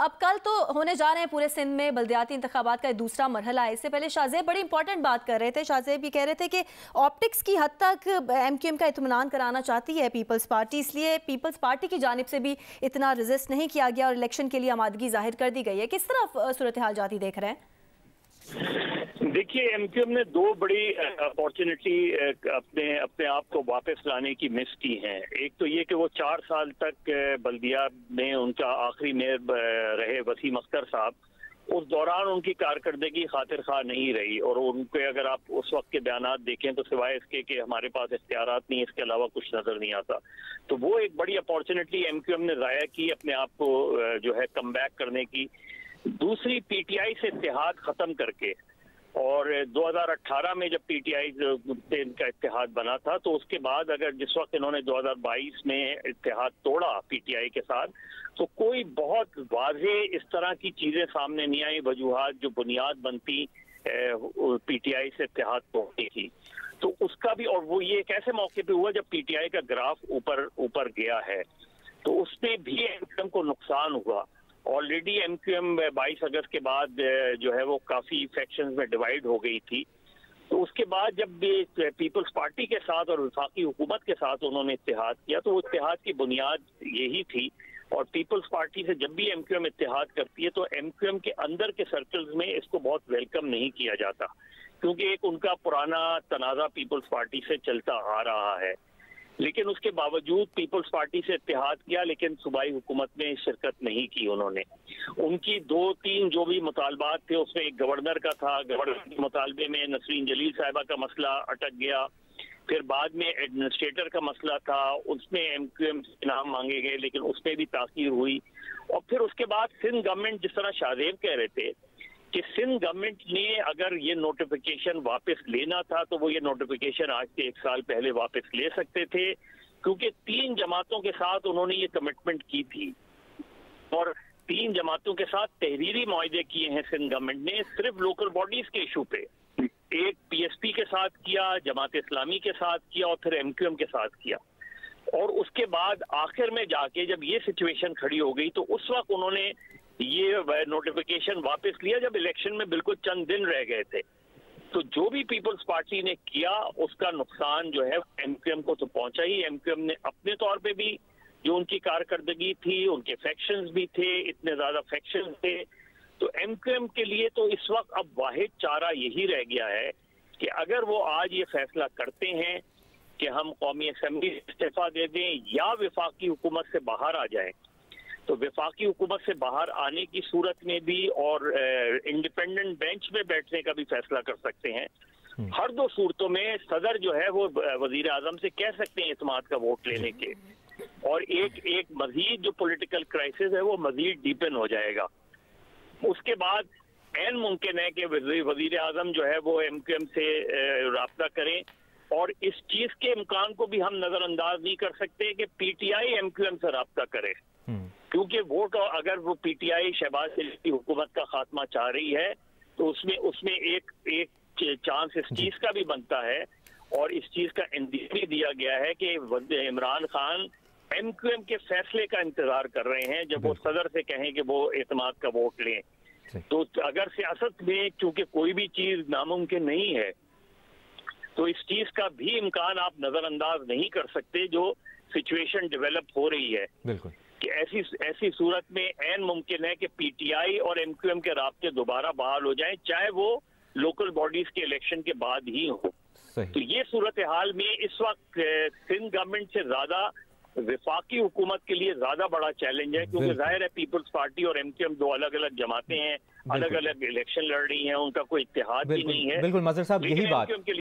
अब कल तो होने जा रहे हैं पूरे सिंध में बल्दियाती इंतखाबात का दूसरा मरहला है। इससे पहले शाहजेब बड़ी इंपॉर्टेंट बात कर रहे थे। शाहजेब ये कह रहे थे कि ऑप्टिक्स की हद तक एमक्यूएम का इत्मीनान कराना चाहती है पीपल्स पार्टी, इसलिए पीपल्स पार्टी की जानिब से भी इतना रेजिस्ट नहीं किया गया और इलेक्शन के लिए आमादगी जाहिर कर दी गई है। किस तरह सूरत हाल जाती देख रहे हैं? देखिए, एमक्यूएम ने दो बड़ी अपॉर्चुनिटी अपने आप को वापस लाने की मिस की हैं। एक तो ये कि वो 4 साल तक बल्दिया में उनका आखिरी मेयर रहे वसीम अख्तर साहब, उस दौरान उनकी कारकर्दगी खातिर खा नहीं रही और उनके अगर आप उस वक्त के बयान देखें तो सिवाय इसके कि हमारे पास इख्तियारात नहीं, इसके अलावा कुछ नजर नहीं आता। तो वो एक बड़ी अपॉर्चुनिटी एमक्यूएम ने ज़ाया की अपने आप को जो है कम बैक करने की। दूसरी, पीटीआई से इत्तेहाद खत्म करके, और 2018 में जब पीटीआई से इनका इत्तेहाद बना था तो उसके बाद अगर जिस वक्त इन्होंने 2022 में इत्तेहाद तोड़ा पीटीआई के साथ, तो कोई बहुत वाज़े इस तरह की चीजें सामने नहीं आई, वजूहात जो बुनियाद बनती पीटीआई से इत्तेहाद तोड़ने की। तो उसका भी, और वो ये एक ऐसे मौके पे हुआ जब पीटीआई का ग्राफ ऊपर गया है, तो उसमें भी एमक्यूएम को नुकसान हुआ। ऑलरेडी एमक्यूएम 22 अगस्त के बाद जो है वो काफी फैक्शंस में डिवाइड हो गई थी। तो उसके बाद जब भी पीपल्स पार्टी के साथ और वफाकी हुकूमत के साथ उन्होंने इत्तेहाद किया, तो वो इत्तेहाद की बुनियाद यही थी। और पीपल्स पार्टी से जब भी एमक्यूएम इत्तेहाद करती है तो एमक्यूएम के अंदर के सर्कल्स में इसको बहुत वेलकम नहीं किया जाता, क्योंकि एक उनका पुराना तनाज़ा पीपल्स पार्टी से चलता आ रहा है। लेकिन उसके बावजूद पीपल्स पार्टी से इत्तेहाद किया, लेकिन सूबाई हुकूमत में शिरकत नहीं की उन्होंने। उनकी 2-3 जो भी मुतालबात थे उसमें एक गवर्नर का था, गवर्नर के मुतालबे में नसरीन जलील साहिबा का मसला अटक गया। फिर बाद में एडमिनिस्ट्रेटर का मसला था, उसमें एमक्यूएम से नाम मांगे गए लेकिन उसमें भी ताखीर हुई। और फिर उसके बाद सिंध गवर्नमेंट, जिस तरह शाहजेब कह रहे थे कि सिंध गवर्नमेंट ने अगर ये नोटिफिकेशन वापस लेना था तो वो ये नोटिफिकेशन आज से 1 साल पहले वापस ले सकते थे, क्योंकि 3 जमातों के साथ उन्होंने ये कमिटमेंट की थी और 3 जमातों के साथ तहरीरी मुआहदे किए हैं सिंध गवर्नमेंट ने सिर्फ लोकल बॉडीज के इशू पे। एक पीएसपी के साथ किया, जमात इस्लामी के साथ किया और फिर एमक्यूएम के साथ किया। और उसके बाद आखिर में जाके जब ये सिचुएशन खड़ी हो गई तो उस वक्त उन्होंने ये नोटिफिकेशन वापस लिया जब इलेक्शन में बिल्कुल चंद दिन रह गए थे। तो जो भी पीपल्स पार्टी ने किया उसका नुकसान जो है एमक्यूएम को तो पहुंचा ही। एमक्यूएम ने अपने तौर पे भी जो उनकी कारकर्दगी थी, उनके फैक्शंस भी थे, इतने ज्यादा फैक्शंस थे। तो एमक्यूएम के लिए तो इस वक्त अब वाहिद चारा यही रह गया है कि अगर वो आज ये फैसला करते हैं कि हम कौमी असेंबली इस्तीफा दे दें या वफाकी हुकूमत से बाहर आ जाएं, तो वफाकी हुकूमत से बाहर आने की सूरत में भी और इंडिपेंडेंट बेंच में बैठने का भी फैसला कर सकते हैं। हर 2 सूरतों में सदर जो है वो वजीर आजम से कह सकते हैं इत्मीनान का वोट लेने के, और एक मजीद जो पॉलिटिकल क्राइसिस है वो मजीद डीपन हो जाएगा। उसके बाद ऐन मुमकिन है कि वजीर आजम जो है वो एमक्यूएम से राब्ता करें, और इस चीज के इम्कान को भी हम नजरअंदाज नहीं कर सकते कि पीटीआई एमक्यूएम से राब्ता करे, क्योंकि वोट अगर वो पीटीआई शहबाज शरीफ की हुकूमत का खात्मा चाह रही है तो उसमें एक चांस इस चीज का भी बनता है, और इस चीज का इंदिया भी दिया गया है कि इमरान खान एमक्यूएम के फैसले का इंतजार कर रहे हैं जब वो सदर से कहें कि वो इत्मीनान का वोट लें। तो अगर सियासत में चूंकि कोई भी चीज नामुमकिन नहीं है तो इस चीज का भी इम्कान आप नजरअंदाज नहीं कर सकते जो सिचुएशन डेवलप हो रही है। बिल्कुल कि ऐसी सूरत में ऐन मुमकिन है कि पीटीआई और एमक्यूएम के राब्ते दोबारा बहाल हो जाएं, चाहे वो लोकल बॉडीज के इलेक्शन के बाद ही हो। तो ये सूरत हाल में इस वक्त सिंध गवर्नमेंट से ज्यादा वफाकी हुकूमत के लिए ज्यादा बड़ा चैलेंज है, क्योंकि जाहिर है पीपल्स पार्टी और एमक्यूएम 2 अलग अलग जमातें हैं, अलग अलग इलेक्शन लड़ रही हैं, उनका कोई इत्तेहाद भी नहीं है। बिल्कुल मजहर साहब, यही बात